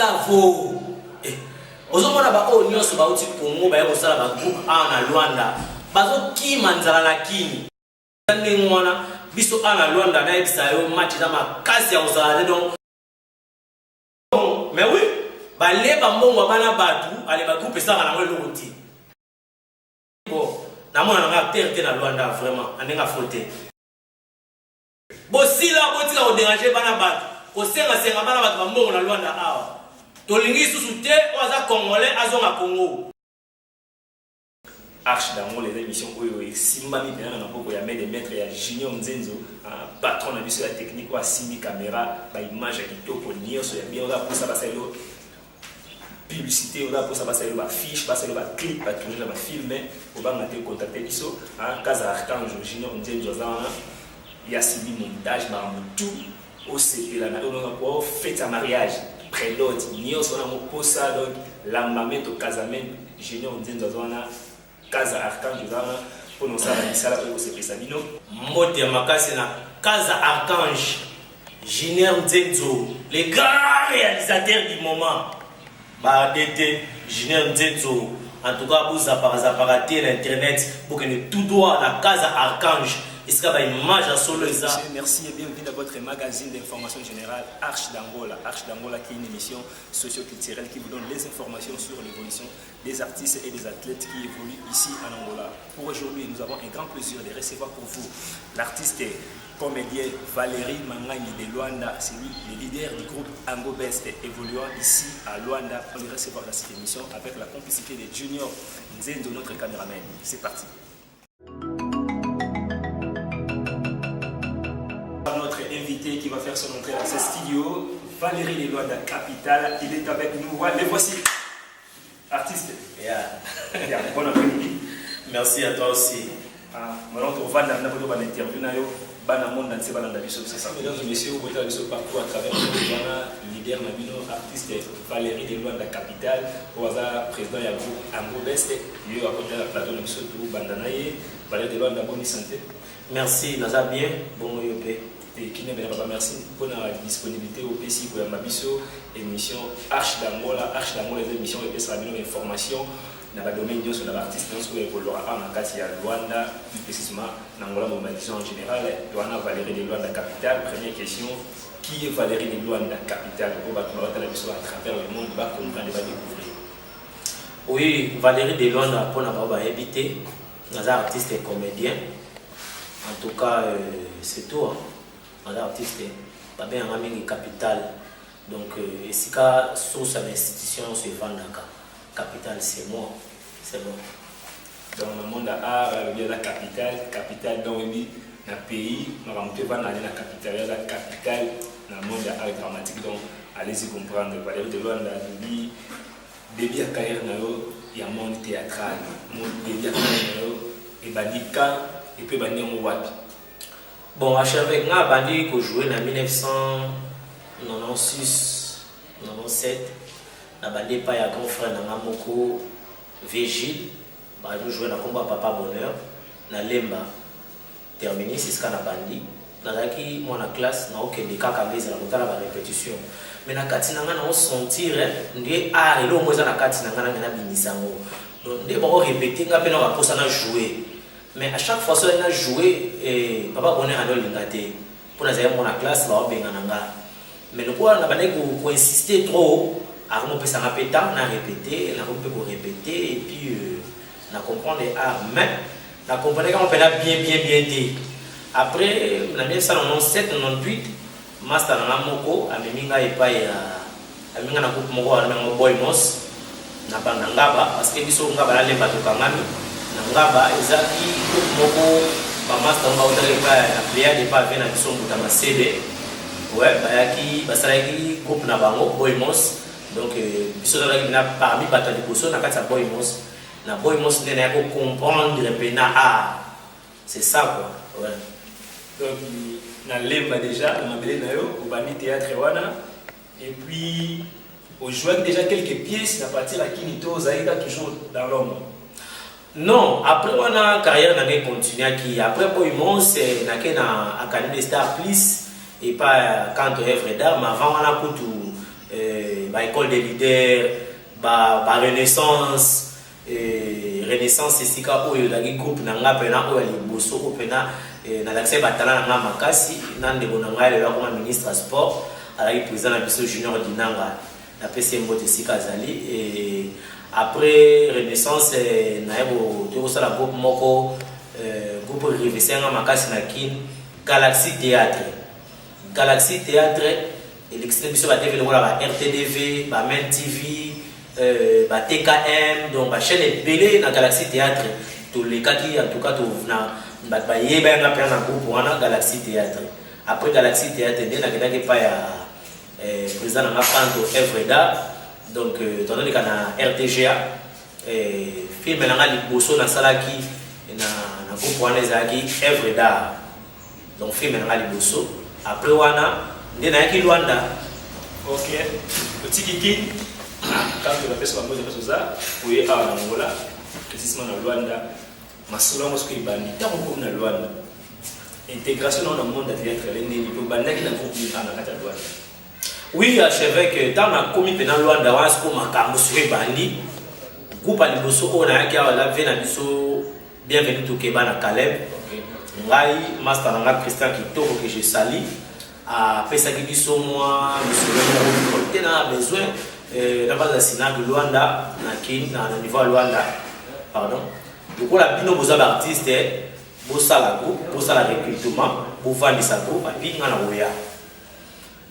Bravo. Ozomona ba o nyonso ba uti Congo ba yosala ba groupe na Luanda. Bazo kima nzala na kini. Ndenge mwana biso na Luanda na ebisa yo match za makasi ya ozala donc. Mais oui, ba leba mbongo bana batu ale ba groupe ça na ngolo loti. Bon, na mona na acteur te na Luanda vraiment anenga fauté. Bosila botika ko déranger bana batu. Ko senga bana batu ba mbongo na Luanda awa. Tolingi sous-souté, oza congolais, azonga Congo. Arche d'Ango, les émissions où Simba mi bien na poko ya des maîtres ya Junior Nzenzo, patron na biso ya technique wa Simbi caméra, ba image ya kitoko nyonso ya bien oza pour ça baselo publicité oza pour ça baselo ba fiche, baselo ba clip, ba tourner ba filmer, o ba ngate contacter biso, Casa Archange Junior Nzenzo za ya Simbi montage ba tout au CP là na on fête à mariage. Prélote, nous sommes en posa donc la mamette au casamento, Junior Nzenzo zona, Casa Archange zona, pour nous savoir ça là pour se faire sabino. Mote makasi na Casa Archange, Junior Nzenzo, les grands réalisateurs du moment. Bah d'été, Junior Nzenzo, en tout cas pour zaparater l'internet pour que nous tout droit la Casa Archange. Est-ce qu'il y a une image à solo ça? Merci et bienvenue dans votre magazine d'information générale Arche d'Angola. Arche d'Angola qui est une émission socio-culturelle qui vous donne les informations sur l'évolution des artistes et des athlètes qui évoluent ici en Angola. Pour aujourd'hui, nous avons un grand plaisir de recevoir pour vous l'artiste comédien Valérie Mangani de Luanda. C'est lui, le leader du groupe Ango Best évoluant ici à Luanda. On le recevoir dans cette émission avec la complicité de Junior Nzenzo, notre caméraman. C'est parti. Notre invité qui va faire son entrée dans ce studio, Valérie de Luanda Capitale, il est avec nous. Les voici. Artiste. Yeah. Bon après-midi. Merci à toi aussi. Maintenant, on va dans une interview. C'est ça. Mesdames et messieurs, vous êtes partout à travers le monde. Leader Nabino, artiste Valérie de Luanda Capitale, au hasard président du groupe Ango Best. Il y a à la plateau de Bandanaye. Valérie de Luanda, bonne santé. Merci, nous allons bien. Bon, yopé. Et qui n'est pas merci pour la disponibilité au PC pour la émission Arche d'Angola. Arche d'Angola, les émissions et ça une information dans le domaine de l'artiste, dans ce que vous aurez en Akatia Luanda, plus précisément dans Angola, en général, Luanda Valérie de Luanda Capitale. Première question, qui est Valérie de Luanda Capitale? Pour la télévision à travers le monde, va comprendre et va découvrir. Oui, Valérie de Luanda, pour n'avoir habité, nous artiste et comédien. En tout cas, c'est tout. Artiste, pas bien en Amérique capitale. Donc, ici, source à l'institution, c'est Vandaka. Capitale, c'est moi. C'est bon. Dans le monde art, il y a la capitale dans le pays, on va monter dans la capitale, la capitale dans le monde art dramatique. Donc, allez-y comprendre. Valérie de Luanda, début de carrière, il y a un monde théâtral, début de carrière, et Bandika, et puis Bandika Mouabi. Bon, avec moi, Bandi que joué en 1996, 97, na Bandi pas ya grand frère na Moko Vigile, Bandi joué na combat Papa Bonheur, na Lemba terminé c'est ce qu'on a Bandi. Na qui moi na classe na okende kaka beza na kotala ba répétition. Mais na katina nga na sentir ndé et lo moza na katina nga na binisango. Donc ndé ba répéter nga pe na posa na jouer. Mais à chaque fois que je joue, papa Bonheur a l'ingaté. Pour nous avoir la classe, mais le quoi, on a insister trop. On peut s'en répéter, on a répété, on peut répéter, et puis on a compris les arts. Mais on a compris qu'on peut bien dire. Après, en 1997, 98, Master Namoko, a mis un groupe Moko, a mis un boy mos, na Bandangaba, parce que nous avons les bateaux Kangami. Ngaba ezaki moko ba master ba utale pa na player de pa vena biso mbuta masebe ouais bayaki basalaki groupe na bango Boymos donc biso zalaki na parmi bato de boso na kati ya Boymos na Boymos ndena ya ko comprendre pena c'est ça quoi ouais donc na lemba déjà na mabele na yo au bani théâtre wana et puis on jouait déjà quelques pièces à partir à Kinito Zaïda toujours dans l'homme. Non, après on a carrière n'a continué qui après Boymons c'est n'a qu'un académie de Star Plus et pas quand œuvre d'art mais avant on a tout école des leaders, Renaissance, Renaissance c'est sika oyo la groupe nanga pena oyo liboso opena na l'accès batala nanga makasi nande bonanga le comme ministre sport ala ki président na biso junior dinanga na PCM bote sika zali et après Renaissance na yebo to sala groupe moko groupe rivisenga makasi na kin Galaxy Théâtre et l'extrait biso ba TV la RTDV ba Men TV TKM donc la chaîne belé dans Galaxy Théâtre tous les cas qui en tout cas tout na ba yeba na pena groupe wana Galaxy Théâtre après Galaxy Théâtre ndé na kedake pa ya président na Kanto Evreda donc dans le cas na RTGA film na ngali boso na salaki na groupe wana ezaki Evreda donc film na ngali boso après wana ndé na yaki Luanda OK petit kiki quand tu as fait ce que tu as fait, tu as Angola, précisément dans Luanda, ma soeur m'a dit que tu as un Luanda. Intégration dans le monde de théâtre, tu as un Luanda. Oui, archevêque, dans la commune de Luanda, on a comme un monsieur Bandi, groupe à l'Iboso, on a qui a la veine à Bisso, bienvenue au Québec à Caleb. Ngai, master Nanga Christian Kitoko que je salue. À Pesaki Bisso, moi, monsieur le a besoin. La base de Sina de Luanda, na niveau Luanda, pardon. Donc on a bino boza artiste, bossa la groupe, bossa la recrutement, bossa ni sa groupe, et puis on a oya.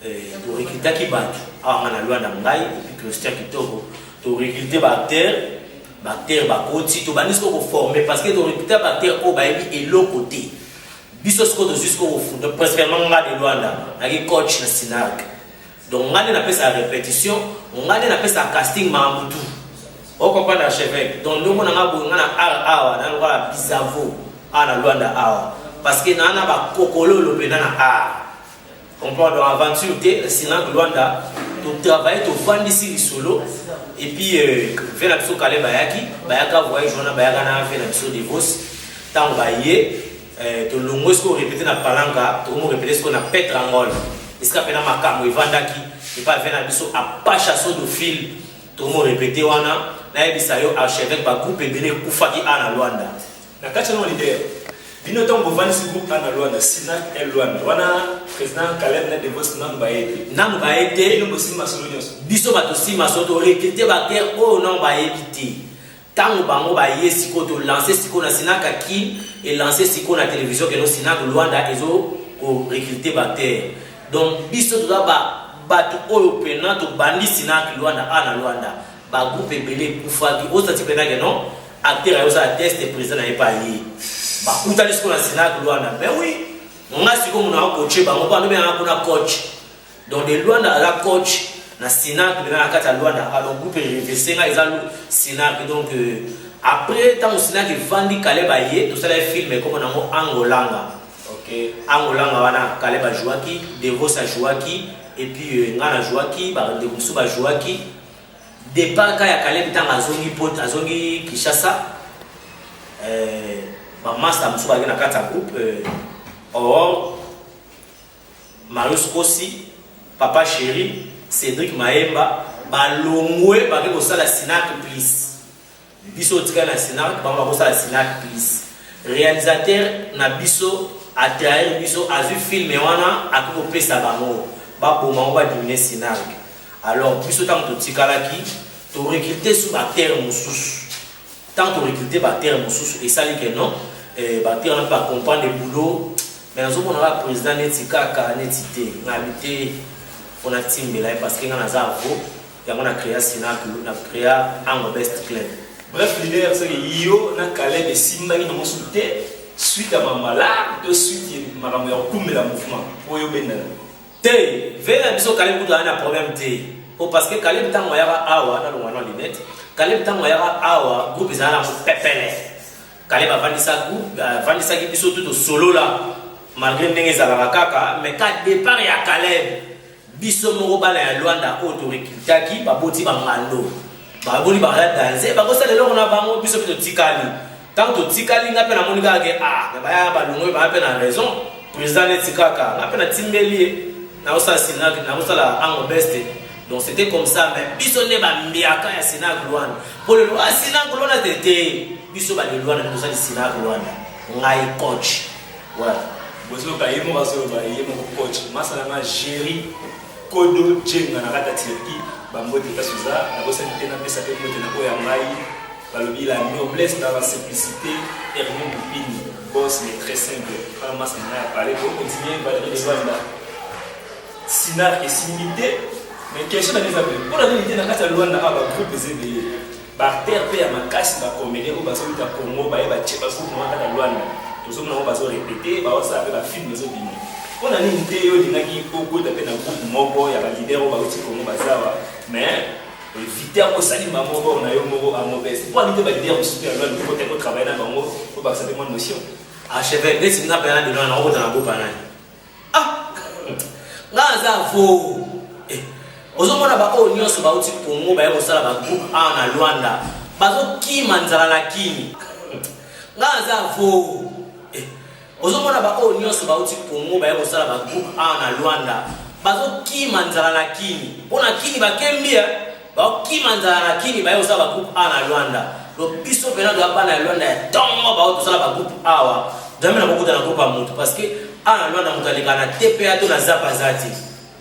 To recruter qui bat, on a Luanda ngai, et puis Christian Kitoko, to recruter bactère, bakoti, to banis ko former parce que to recruter bactère au baïbi et l'autre côté. Biso sko jusqu'au fond, donc principalement nga de Luanda, nagi coach na Sinark. Donc on a appelé ça répétition, on a appelé ça casting mamoutou. On comprend l'archevêque. Donc nous on a awa, on a bizavo, on a Luanda awa. Parce que nous avons kokolo le pénana a. Comprend dans aventure sinon Luanda, tu travailles, tu vends ici solo et puis vers la biso kale bayaka voyage on a bayaka na vers la biso divorce. Tant bayé to longo ce qu'on répéter na palanga, to mo répéter ce qu'on a pétrangol. Est-ce qu'il y a un camou Vandaki et pas venir à biso à pas chasser de fil tout le monde répété wana na ebisayo archevêque ba groupe belé kufaki ana Luanda na kati na leader bino tongo vanisi groupe ana Luanda Sinak et Luanda wana président Caleb na devos na baete bino bosi masolo nyos biso bato si masoto recruter ba terre o non ba éviter tango bango ba yesiko to lancer siko na Sinak aki et lancer siko na télévision que no Sinak Luanda ezo ko recruter ba terre. Donc, biso to batu oyo pena to bandi Sinak Luanda ana Luanda ba groupe belé kufaki o sati pena que non acteur yo sa test président na pas yi ba kutali sko na Sinak Luanda mais oui on a siko mona coacher ba mo ba no bien na coach donc de Luanda la coach na Sinak na kata Luanda alors groupe revesenga ezalu Sinak donc après tant Sinak vandi kale ba ye to sala film comme na mo Angolanga. OK. Angolanga wana Kaleba jouaki, Devos a jouaki et puis ngana jouaki, ba de musu ba jouaki. Départ ka ya Kaleb tanga azongi pot azongi Kishasa. Ba master musu ba na kata groupe or Marius Kossi, Papa Chéri, Cédric Maemba ba longwe ba ko sala Sinak please. Biso tika na Sinak ba ko sala Sinak please. Réalisateur na biso à travers biso a vu film wana a ko pesa bango ba boma ba diminuer Sinak alors biso tant to tikalaki to recruter sous ba terre mususu tant to recruter ba terre mususu et ça dit que non ba terre n'a pas comprendre le boulot mais nous on a président netikaka netité ngabité on a timbela parce que ngana zavo ya on a créé Sinak on a créé Ango Best Club. Bref, leader, c'est que yo na Caleb et Simba qui nous soutient suite à ma malade, de suite ma meilleure coup mais la mouvement. Pour yo benana. Té, vers biso Caleb ku un problème té. Oh parce que Caleb tango yaba awa na longwa na linette. Caleb tango yaba awa groupe ezala mo pepele. Caleb avandisa groupe, avandisa ki biso tout solo là. Malgré ndenge ezala kaka, mais ka départ ya Caleb biso moko bala ya Luanda autorité ba boti ba ngando. Ba boni ba danser ba ko sala lo na bango biso to tikali tant to tikali nga pe na monika ke ba ya ba longo ba pe na raison président netikaka nga pe na timbelie na osala Sinak na osala Ango Best Donc c'était comme ça, mais biso ne ba mbiaka ya Sina Gloire. Pour le loi Sina Gloire c'était biso ba le loi na tout ça de Sina Gloire. Ngai coach. Voilà. Bozo ba yemo baso ba yemo coach. Masala ma géri kodo jenga na kata Turquie ba mbote kasuza na bosa tena pesa pe mbote na ko ya ngai balobi la noblesse dans la simplicité Hermine Boupini boss mais très simple. Quand masala na parler pour continuer ba les Rwanda. Sina et similité. Mais question dans les appels. Pour la vérité, dans le Rwanda, il y a un groupe de Barter, il y a un casse, il y a un comédien, il y a un Congo, il y a un Tchépa, il y a un Rwanda. Tout ça, on va répéter, il y a un film. On a une idée, il y a un groupe, il y a un groupe, il y a un leader, il y a un Congo, mais éviter à salir ma mort, on a eu un mot à mauvaise. Pour éviter à dire, on peut travailler dans le monde, il faut savoir une notion. Ah, chef, si vous avez un de l'eau dans la groupe, ah, là, ça vaut. Ozomona ba o nyonso ba uti Congo ba yeko sala ba groupe A na Luanda bazo kima nzala lakini ngaza vo ozomona ba o nyonso ba uti Congo ba yeko sala ba groupe A na Luanda bazo kima nzala lakini pona kini ba kembia ba kima nzala lakini ba yeko sala ba groupe A na Luanda lo biso pena do abana Luanda ya tongo ba o sala ba groupe A wa jamais na bokuta na groupe a mutu parce que A na Luanda mutalika na TPA to na zapa zati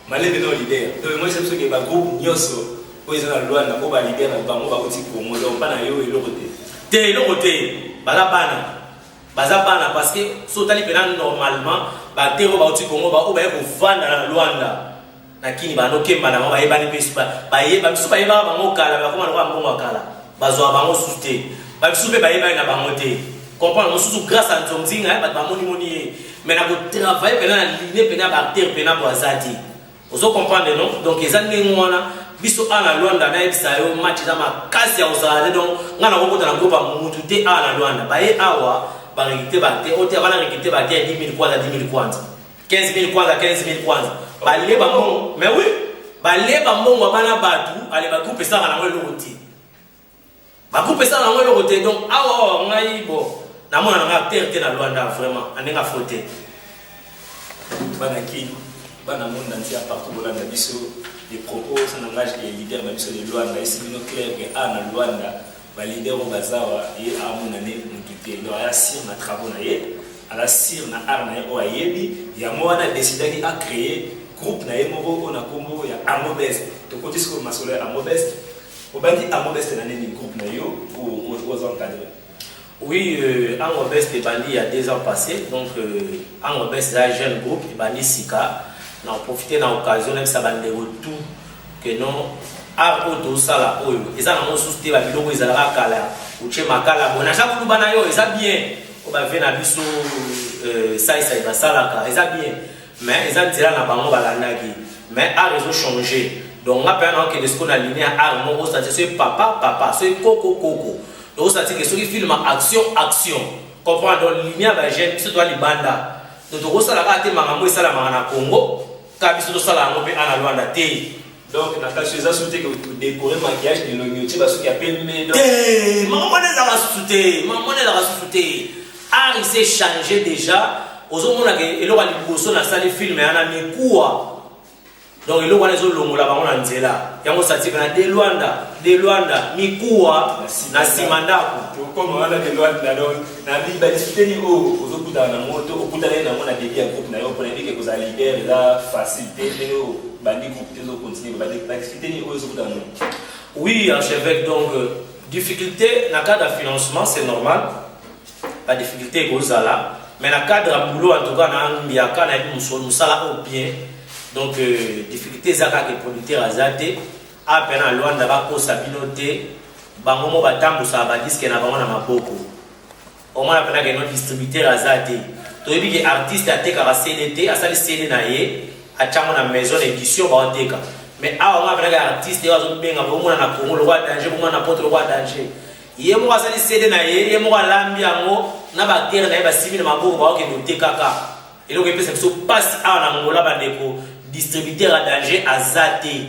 malé de nos leaders. Donc moi je sais que le groupe Nyoso, où ils ont la loi, n'a pas leader, n'a pas aussi pour moi, donc pas na yo et l'autre côté. T'es l'autre côté, bazabana parce que sotali pena normalement, ba tero ba uti Congo ba o ba ko vanda na Luanda. Lakini ba no kemba na ba yeba ni pesu ba yeba biso ba yeba ba ngokala ba koma na mbongo akala. Bazwa ba ngosute. Ba biso be ba yeba na ba ngote. Comprendre mosusu grâce à Nzomzinga ba moni mais na ko travailler pena na ligne pena ba terre pena bo azati. Vous comprenez non? Donc les années wana biso ana Luanda na ebisa yo match za makasi ya osala donc ngana ko kota na groupe mutu te ana Luanda ba ye awa ba rekite ba te o te bana rekite ba te 10 000 kwanza 10 000 kwanza 15 000 kwanza 15 000 kwanza ba le ba mbongo mais oui ba le ba mbongo bana batu ale ba groupe ça na ngolo côté ba groupe ça na ngolo côté donc awa ngai bo na mona na terre te na Luanda vraiment anenga faute bana ki bana monde entier partout dans la biso des propos ça n'engage les leaders de biso de Luanda et c'est bien clair que ana Luanda ba leader au bazawa et a mon année mutute donc ya sir na travaux na ye ala sir na arna o ayebi ya mwana décidé à créer groupe na yemoro on a combo ya Amobest to côté ce que masole Amobest au bandi Amobest na nini groupe na yo aux encadrés. Oui, Amobest est banni il y a 2 ans passés donc Amobest est un jeune groupe et banni Sika. On a profité de l'occasion de savoir que non, à auto sala oyo, ils ont un souci de biloko ils allaient kala, ou chez makala, bon, à chaque fois bana yo, ils ont bien, on va venir à biso, ça il va sala ka, ils ont bien, mais ils ont dit là na bango balandaki, mais a réseau changé, donc on a permis que de ce qu'on a liné à armo, on s'est dit papa, c'est coco, donc on s'est dit que ceux qui filment action, comprendre donc liné à jeune, c'est toi les banda, donc on s'est dit que maman ça la maman Congo. Donc, la casse sauté que vous décorez maquillage de l'oignotier parce qu'il y a plein de maman est sauté. Ah, il s'est changé déjà. Aux hommes, il aura les salle de film et un ami quoi. Donc, il aura les autres longs là-bas, on a dit là. Il y a un sati de Luanda, Mikua, na Simanda. Comme on a de Luanda, na vie, bah, discuter ni aux autres dans la moto, au bout d'aller dans mon débit à groupe, pour dire que vous allez libérer la facilité, bandi groupe, des autres continuer, bah, discuter ni aux autres dans le monde. Oui, archevêque, donc, difficulté, dans le cadre de financement, c'est normal. La difficulté est grosse là. Mais dans le cadre de boulot, en tout cas, nous sommes au pied. Donc, difficulté, c'est que les producteurs azate, à peine à loin d'avoir pour sabinoté, bangomo batambo ça va disque na bango na maboko. Au moins, on a que notre distributeur azate. Tu as vu que l'artiste a été à CDT, à salir CD na ye, à tchango na maison d'édition, bah on teka. Mais à on a vu que l'artiste est à zone benga, bon on a Congo le roi danger, bon on a porte le roi danger. Yé mo à salir CD na ye, yé mo à lambi ango, na bactérie na ye ba simi na maboko bah on ke kaka. Et donc il peut se passer à na ngola bandeko. Distributeur à danger à zaté,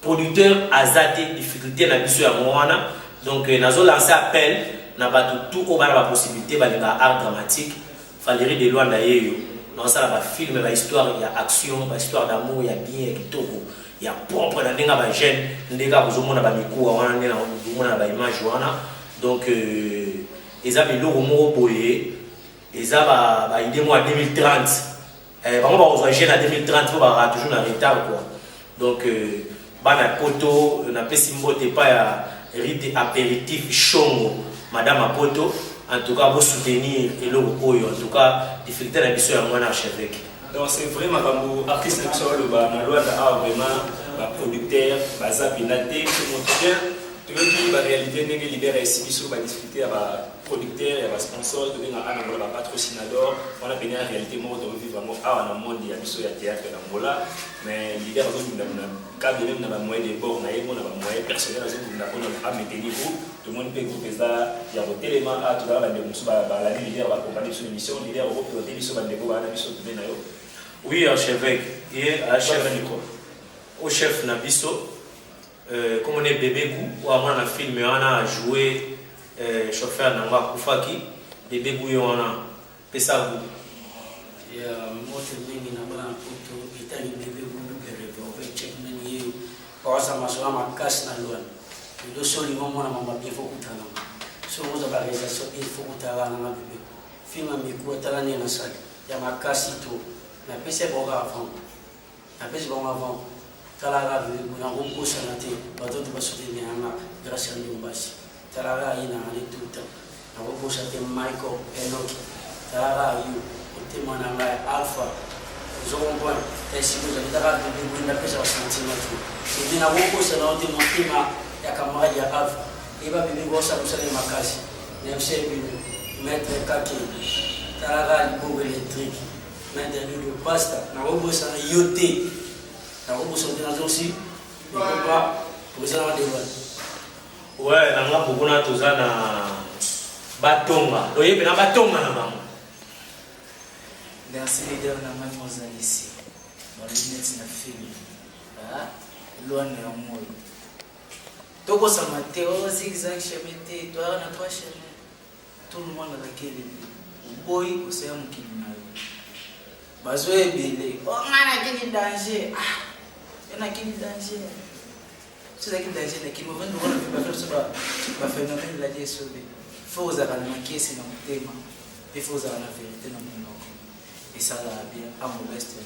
producteur à zaté, difficulté na biso ya mwana. Donc nous avons lancé appel na tout au bas la possibilité de art dramatique, Valérie de Luanda yeyo. Dans ça la film, la histoire, il y a action, la histoire d'amour, il y a bien, il y a ya propre na ndenge ba jeune ndeka kozomona ba mikuwa wana ndena kozomona ba image wana donc eza biloko moko boye eza ba idée moi 2030 bango ba kozwa jeune à 2030 faut ba toujours na retard quoi donc bana poto na pesi mbote pa ya rite apéritif chongo madame Apoto en tout cas vous soutenir et le oyo en tout cas difficulté na biso ya mwana archevêque. Donc c'est vraiment comme artiste sur le bas, na loi vraiment ba producteur, ba zapinate, tout mon bien. Tu veux dire la réalité n'est que libérer ici biso ba discuter ba producteur et ba sponsor de venir à ba patrocinador. On a béni la réalité moi de vivre vraiment à na monde ya biso ya théâtre na Angola, mais libérer donc na cadre même na ba moyen de bord na yemo na ba moyen personnel azon na ko na maintenir vous. Tout le monde peut grouper ça, il y a des éléments à tout à l'heure, la leader va accompagner sur l'émission, le leader va représenter sur la déco, la mission de Benayo. Oui, archevêque, et au chef Nabiso, comme on est bébé Gou, ou avant la film, on a joué chauffeur Namba Koufaki, bébé Gou, on a Pessa Gou. Et moi, je me dis, on a un peu de bébé Gou, on va checker le lieu, on va s'amasser ma casse dans l'ouane. Le sol, il m'a bien fait coûter. Si on a la réalisation, il faut coûter à la bébé. Film à mes coups, à la nez dans la salle. Il y a ma casse et tout. La PC bon avant. La PC bon avant. Talara, il y a un gros santé. Bateau de soutenir grâce à l'Umbasi. Talara, il y a un tout le temps. Un gros santé Michael Enoch. Talara, il y a un Alpha. Nous avons bon. Et si vous avez Talara, vous avez un sentiment. C'est bien un gros santé, mon climat. Ya camarade ya Alpha. Il va venir voir ça, vous savez, ma case. Même si mettre kaki. Talara, il faut électrique. Mettre le pasta. Na robo ça yoté. Na robo ça dans aussi. Il peut pas pour ça dans devant. Ouais, na nga beaucoup na toza na batonga. Oye na batonga na maman. Merci les gars na mademoiselle ici. Dans les lunettes na film. Ah, loin de moi. Toko sa mateo zigzag chemete, toi na trois chemins. Tout le monde a quel boy au sein de Kina. Bazoé belé. Oh ngana quel danger. Ah. Yana quel danger. C'est ça qui danger na qui me vend on va faire ça ba phénomène la die sauver. Faut oser la manquer c'est dans le thème. Il faut oser la vérité dans mon nom. Et ça là bien à modeste le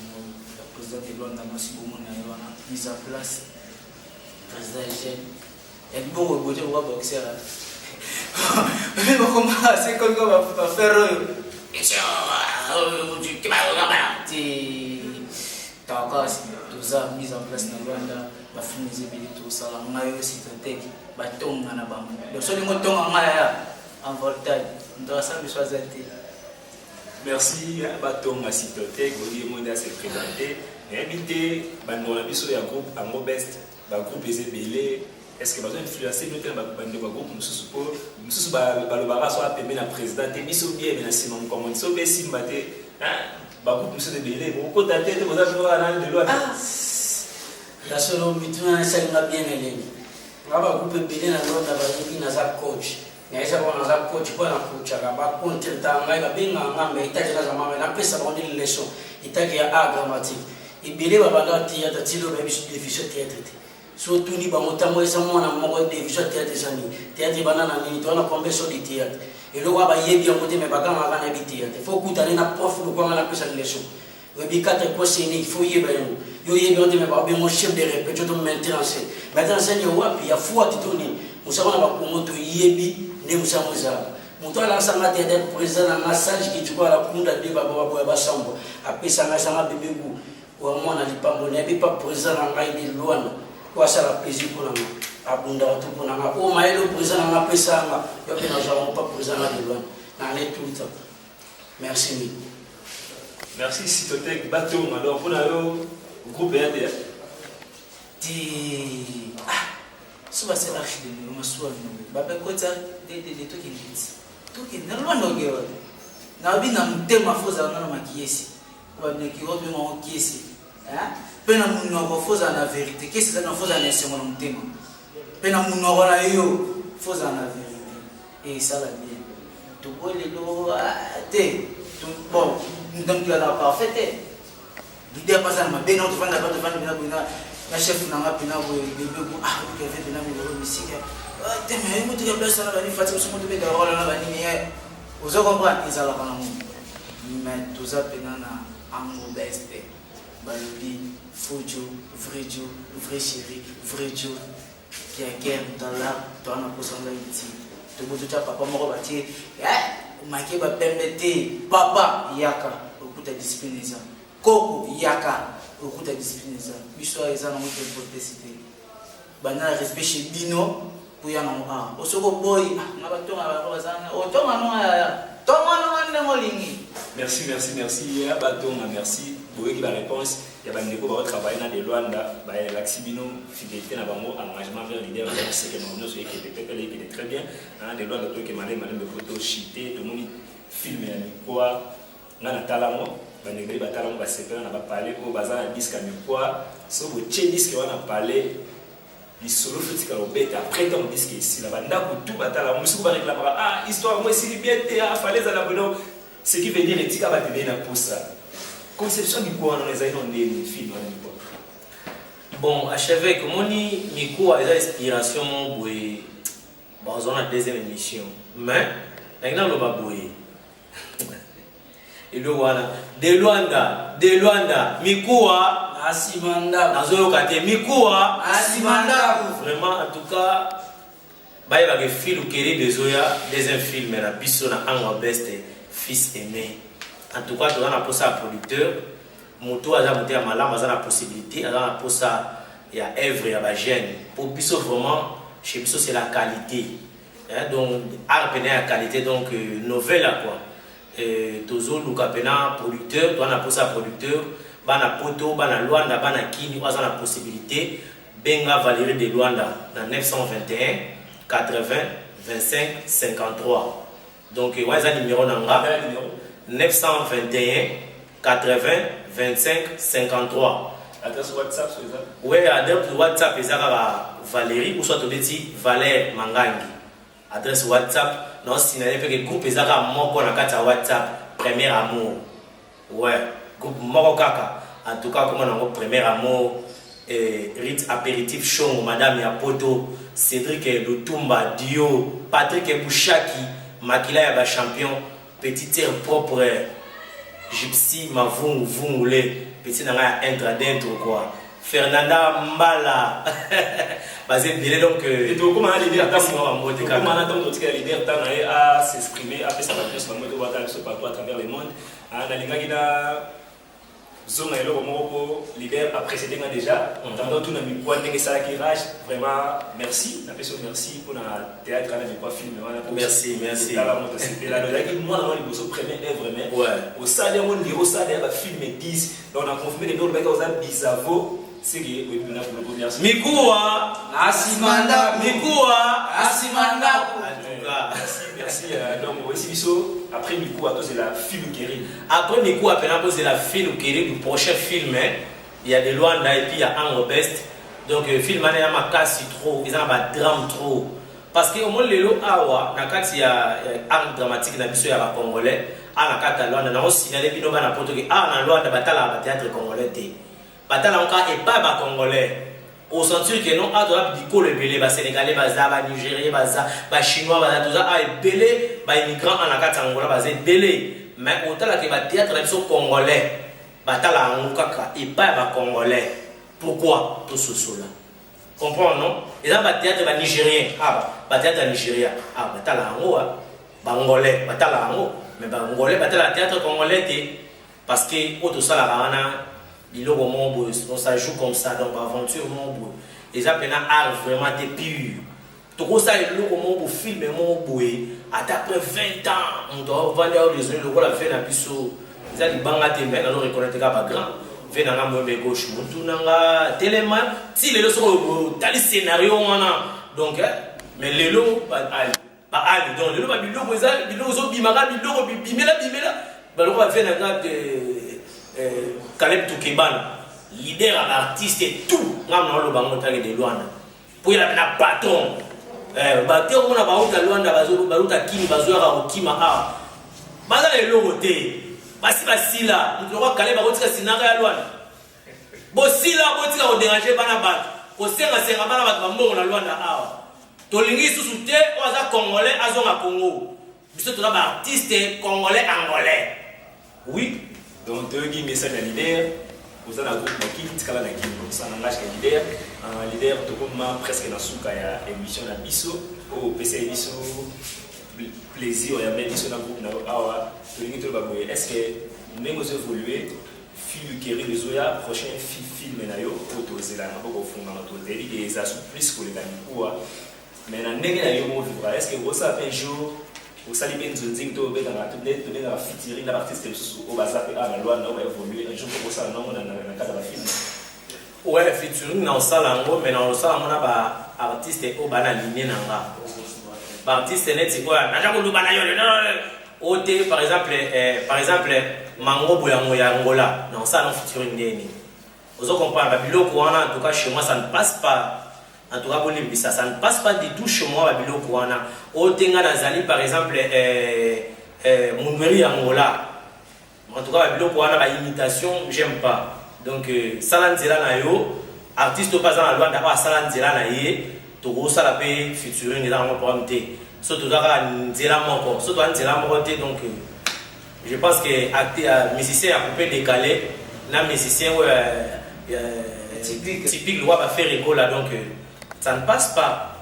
président de Luanda Masi Bomona yana mise en place. Président jeune. Et bon, on va voir boxer. Mais comment c'est comme ça va faire et c'est tu vas regarder tout ça mise en place dans Rwanda va finir tout ça là ngayo sitoteki batonga na bango donc so lingo tonga ngaya en voltage ndo ça me choisir. Merci batonga sitoteki Olivier Monda s'est présenté et invité bando biso ya groupe Ango Best ba groupe ezebele. Est-ce que vous avez influencé notre groupe nous balobara soit pembe na président te biso bien mais na sima comme so be simba te ba groupe nous de belé beaucoup daté de vous avez voir de loi la solo mituna ça nga bien eleni ngaba groupe belé na lota ba yiki na za coach na isa kwa na za coach kwa na coach ba contre ta ngai ba binga ngamba itaki na mama na pesa ba ndile leso itaki ya grammatique ibele ba banda tia ta tilo ba biso déficit théâtre surtout ni ba motambo esa mona moko déficit théâtre sani théâtre banana ni to na pombe so di théâtre et le wa ba yebi en côté mais ba kama kana bi théâtre faut kutana na prof le kwa na pesa leso webi kata ko seni faut yeba yo yebi on dit mais ba be mon chef de répétition to maintenance maintenant seni wapi ya fuati to ni musaba na ba ko moto yebi ne musamuza muto ala sanga théâtre président na message qui tu quoi la kunda de ba ba sambo apesa nga sanga bébé bu wa mona lipambo ne bi pas président na ngai de Luanda kwa sala plaisir pour nous abunda tout pour nous o maelo président na pesa nga yo pe na jaron pas président de Luanda na les tout le temps merci mille. Merci Sitotek Baton alors pour le groupe BRD ti suba c'est la chide nous maswa nous ba be kota de to ki na Luanda ngeo na bina mtema foza na makiesi kwa ne ki robe mo kiesi pena munoko foza na vérité qu'est-ce que ça foza na sema mtema pena munoko na yo foza na vérité et ça va bien to bole lo te bon donc tu as la parfaite du dia pas ça ma beno tu vanda pas tu vanda bina na chef nanga pena boye bebe ko ah ko fait pena mo musique teme mo te place na bani fatso so mo te da rola na bani mais ozo comprendre ezala kana mo mais toza pena na ango beste balobi fojo vrai chéri vrai Dieu qui a guerre dans l'art toi na posanga iti to boto cha papa moko batie make ba pembete papa yaka okuta discipline za koko yaka okuta discipline za biso eza na moto protester bana respect chez bino pour ya na mo osoko boy na batonga ba bazana otonga no ya tonga no ngane molingi. Merci ya batonga merci boyeki ba réponse ya ba ndeko ba travailler na de Luanda ba l'axibino fidélité na bango engagement vers l'idée de ce que nous sommes qui est très bien de Luanda to ke malé de photo chité de moni film ya quoi na talamo ba ndeko ba talamo ba sepela na ba parler ko baza disque ya quoi so bo che disque wana parler il solo fait que robet après ton disque ici là banda ko tout batala musu ba réclamer histoire moi si bien té fallait à la bonne ce qui veut dire etika ba tebe na posa conception du quoi on les a dans des films quoi. Bon, achevé comme on dit Miko a des inspirations mon boy dans la deuxième émission mais maintenant le baboué et le voilà de Luanda Miko Asimanda nazo kate Mikoa Asimanda vraiment en tout cas ba yeba ke fil ukeri bezoya deuxième film na biso na ango best fils aimé en tout cas dans la posa producteur moto aza moté ya malama aza na possibilité aza na posa ya œuvre ya ba jeune pour biso vraiment chez biso c'est la qualité donc art pena ya qualité donc nouvelle quoi tozo luka pena producteur to na posa producteur bana poto bana Luanda bana kini oza na possibilité benga Valérie de Luanda na 921 80 25 53 donc waza numéro nanga 921 80 25 53 adresse WhatsApp sur ça ouais adresse WhatsApp ezaka Valérie ou soit tobeti Valère Mangangi adresse WhatsApp non signalé que groupe ezaka moko na kata WhatsApp premier amour ouais groupe moko kaka en tout cas comme on a premier amour Rit apéritif show madame Yapoto Cédric Lutumba Dio Patrick Bouchaki Makila ya ba champion petit terre propre Gypsy Mavung Vungule petit nanga intra dentro quoi Fernanda Mbala basé bien donc comment aller dire comment attendre que leader tant à s'exprimer après sa presse sur le monde partout à travers le monde na linga gina zone et le moko leader a précédé déjà entendant tout na mi point que ça qui rage vraiment merci la personne merci pour na théâtre na mi quoi film merci là la moto c'est là donc moi là on est premier vraiment ouais au salaire on dit au salaire ba film 10 donc on a confirmé les noms ba aux bizavo c'est que oui on a pour le merci Mikoa Asimanda merci donc aussi biso après Mikoa c'est la fille Ukeri après Mikoa après c'est la fille Ukeri du prochain film il y a des Luanda et puis il y a Ango Best donc film ane ya makasi trop ils ont ba drame trop parce que au moins lelo awa na kati ya art dramatique na biso ya ba congolais ana kata Luanda na signaler bino bana poto que na Luanda batala ba théâtre congolais te batala encore et pas ba congolais au sentir que non adorable du col belé ba sénégalais baza ba nigérien baza ba chinois baza tout ça belé ba immigrant en akata Angola baza belé mais autant que ba théâtre na biso congolais batala ngukaka et pas ba congolais pourquoi tout ce cela comprends non et là ba théâtre ba nigérien ba théâtre nigérien batala ngo ba ngolais batala ngo mais ba ngolais batala théâtre congolais parce que auto sala kana biloko mon on ça joue comme ça donc aventure mon beau les appels art vraiment t'es pur tout ça biloko mon film mon beau après 20 ans on doit vendre les yeux le voilà fait na biso ça di banga te mais on reconnaître pas grand fait na ngamba gauche mutu nanga téléman si les so tali scénario wana donc mais lelo ba ali donc lelo ba biloko ça biloko zo bimaka biloko bimela ba loko ba fait na ngate Caleb Toukebana, leader artiste et tout, ngam le bango tagi de Luanda. Pour il a un patron. Batteur on a baouta Luanda baouta kini bazoa okima a. Baza le logoté. Basi basila, on doit Caleb baouta sinaka ya Luanda. bosila botika ko déranger bana bato ko senga bana bato bambongo na Luanda awa tolingi susu te oza congolais azonga Congo biso toza ba artiste congolais angolais oui donc toyoki message ya leader oza na groupe makili tikala na kini osana ngage ya leader leader tokoma presque na suka ya émission na biso o pesa biso plaisir ya mettre biso na groupe na awa tolingi toloba boye est-ce que ndenge ozo évoluer film qui est zoya prochain film na yo autozela na boko funga na tozeli des asu plus que les gars mais na ndenge na yo mo vivra est-ce que ça un jour au sali ben zonzing to be na to be na featuring na artiste susu o baza pe na loi na ba évoluer un jour pour ça na na cadre film ouais featuring na osala ngo mais na osala mona ba artiste o bana ligne na nga ba artiste net quoi na jako luba na yo ote par exemple Mango Boyango ya Angola, non ça non featuring nini. Vous comprenez, Babilo Kouana, en tout cas chez moi ça ne passe pas. En tout cas ça ne passe pas du tout chez moi Babilo Kouana. Otenga Nazali par exemple Mounweri Angola. En tout cas Babilo Kouana la imitation, j'aime pas. Donc Salanzela na yo, artiste au passant à Luanda d'abord Salanzela na ye, Togo ça la paye featuring dans mon programme T. Surtout dans Nzela moko, surtout Nzela moko donc je pense que musicien a coupé décalé, la musicien typique loi va faire écho là donc ça ne passe pas,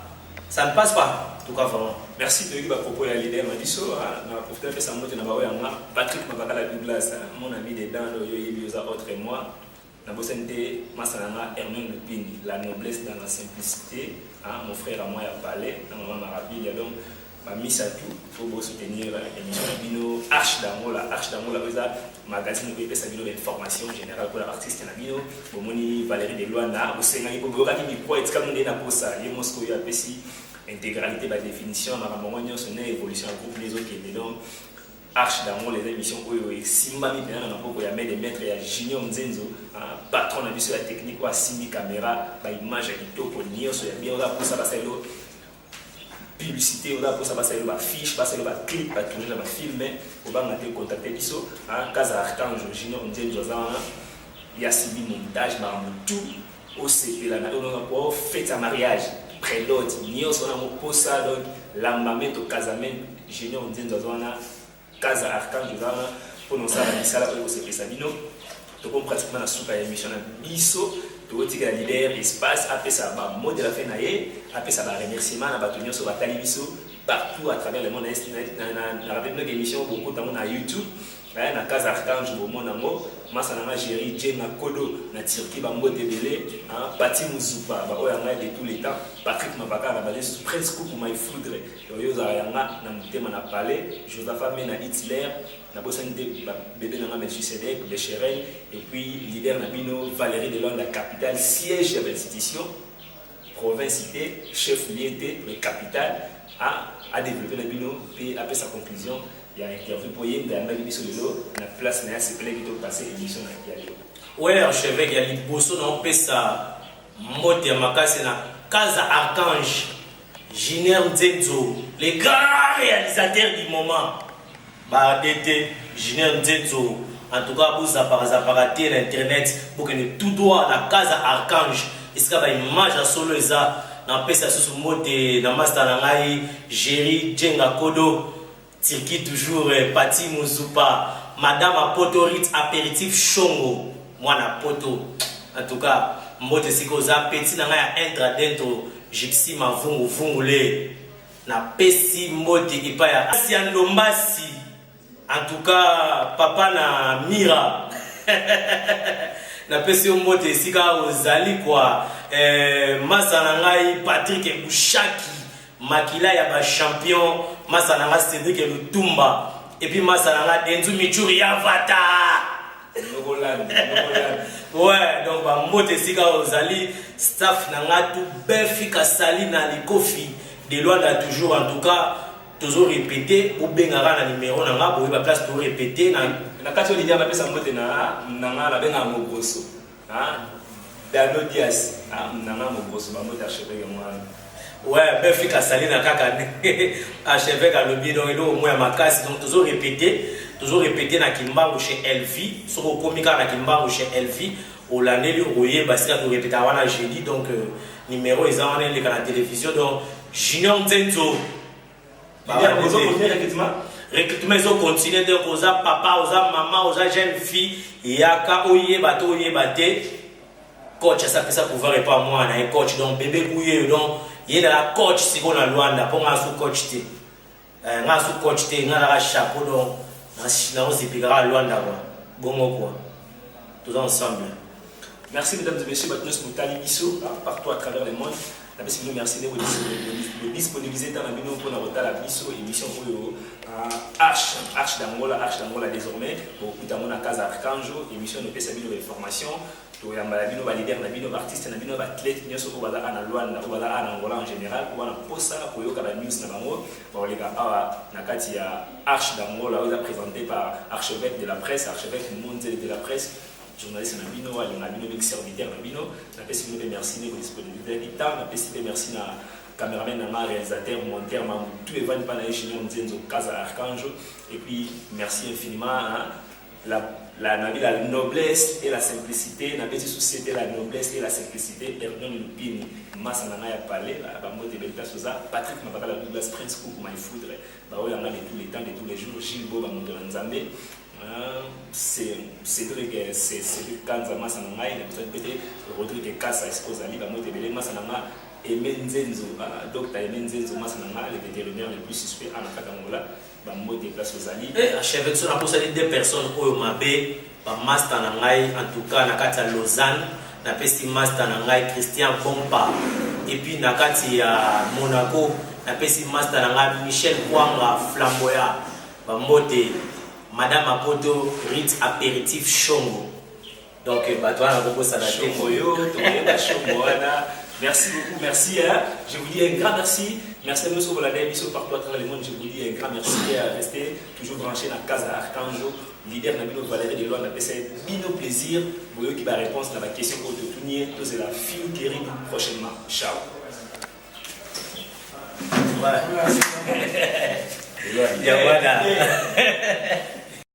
en tout cas vraiment. Merci de propos à l'idée Madiso, na profiter de ça monter na baoya nga Patrick Mabakala Douglas, mon ami dedans yo yoza autre et moi. Na bosente masananga Hernan Lepini, la noblesse dans la simplicité, mon frère à moi a parlé, na maman Marabili donc mis à tout pour soutenir l'émission Bino Arche d'Angola magazine qui fait une information générale pour l'artiste Nabino Bomoni Valérie de Luanda au Sénégal il faut que mi quoi est comme on est na posa les Moscou ya pesi intégralité par définition na ramonyo sonne évolution groupe les autres qui donc Arche d'Angola les émissions oyo simba mi bien na poko ya maître ya Junior Nzenzo patron na biso la technique wa simi caméra ba image ya kitoko nyoso ya bien là pour ça baselo publicité on a pour ça passer le fiche passer le clip pas tourner le film on va monter contacter biso à casa Archange Junior Nzenzo il y a subi montage ba tout au CP là on a pour fête à mariage prélote nio on a pour ça donc l'embamento casament Junior Nzenzo na casa Archange pour nous ça la sala pour CP Sabino donc pratiquement la soupe à émission biso tu la leader espace après ça va mot de la fin naie après ça va remerciement na batonyo so batali biso partout à travers le monde na rappelle notre émission beaucoup dans na YouTube na casa Archange au monde ngo masana na Géry Jenga Kodo na Turquie ba mbote belé Pati Muzupa ba oyanga de tous les temps Patrick Mabaka na balé presque pour my foudre yo za yanga na mutema na palais Joseph Mena Hitler na bosante bébé na Melchisedek Becherel et puis leader na bino Valérie de Luanda la capitale siège de l'institution province cité chef lié le capitale a développé la bino puis après sa conclusion il y a interview pour y aller biso lelo na place na se plaît qui passer émission na kiali ouais archevêque ya liboso na pesa mote ya makasi na casa Archange Junior Nzenzo les grands réalisateurs du moment ba DT Junior Nzenzo en tout cas vous apparatez l'internet pour que tout droit la casa Archange est-ce que ba image à solo eza na pesa sous mote na master na ngai Géry Jenga Kodo Turquie toujours Pati Muzupa Madame Apotorit apéritif Shongo Mwana Poto en tout cas mbote sikoza petit na ngai entra dentro gypsy mavungu vungule na pesi mbote ipa ya Asian Lombasi en tout cas papa na Mira na pesi mbote sika ozali kwa masana ngai Patrick Bouchaki Makila ya ba champion Masananga Cédric Lutumba et puis Masananga Denzu Michuri Avata. Ouais, donc ba mote sika ozali staff nanga tout Belfika Sali na Likofi de Luanda toujours en tout cas toujours répéter ou bengara na numéro nanga bo ba place pour répéter na kati oli nyama pesa mote na nanga la benga Mogroso. Dano Dias nanga Mogroso ba mote archevêque moi. Ouais, Belfika Sali na kaka archevêque à lobby donc il au moins makasi donc toujours répéter na Kimbangu chez Elvi, soko komika na Kimbangu chez Elvi, Olaneli Oye Basika to répéter wana jeudi donc numéro ils ont les la télévision donc Junior Nzenzo recrutement ils ont continué donc aux papa aux maman aux jeunes filles yaka Oye bato Oye bate coach ça fait ça pouvoir répondre moi na coach donc bébé Kouye donc il est la coach si on a Luanda pour nga sous coach té nga sous coach té nga la chapeau donc na on zipigara Luanda quoi bongo quoi tous ensemble. Merci mesdames et messieurs, Batnos Moutali Bisso, partout à travers le monde. Merci de vous disponibiliser dans la vidéo pour la Bisso, émission Arche d'Angola désormais. Pour notamment la Casa Arcanjo, émission de PSABino de formation. Pour la Malabino, leader, Nabino, artiste, Nabino, athlète, nous sommes à Luanda, à Angola en général, pour la posta, pour la news, pour les gars, Nakati Arche d'Angola, présenté par archevêque de la presse, archevêque mondial de la presse. Journaliste Nabino, Nabino, serviteur Nabino, merci de votre disponibilité du temps, merci à caméraman, réalisateur, monteur, tout les vannes par l'ingénieur Nzenzo Casa Arcanjo, et puis merci infiniment la noblesse et la simplicité, la petite société, la noblesse et la simplicité, Hernan Lupini, Massanana ya Palais, Bamote Belta Sosa, Patrick Mabakala Douglas Prince Cook, Maïfoudre, Baoui Anga de tous les temps, de tous les jours, Gilles Boba Mondolanzambe. Cédric Kanzama Sanangai, peut-être Rodrigue Kassa, Esposali, Bamote Belé, Massananga, Emenzenzo, Docteur Emenzenzo Massananga, le vétérinaire le plus suspect en Akatangola, Bamote Place aux Ali. Archevêque, sur la possibilité des personnes au Mabé, Master Nangai, en tout cas, Nakata Lausanne, Napesti Master Nangai, Christian Bompa, et puis Nakati à Monaco, Napesti Master Nangai, Michel Kwanga, Flamboya, Bamote. Madame Apoto, Ritz apéritif Chongo. Donc, toi, on propose ça. Merci beaucoup, merci. Je vous dis un grand merci. Merci à nous sur la démission partout à travers le monde. Je vous dis un grand merci à rester toujours branché dans la Casa Arcanjo. Leader Nabino Valérie de Loire, on appelle ça Bino Plaisir. Vous voyez qui va répondre à la question pour te tourner. C'est la fille qui arrive prochainement. Ciao. Ouais.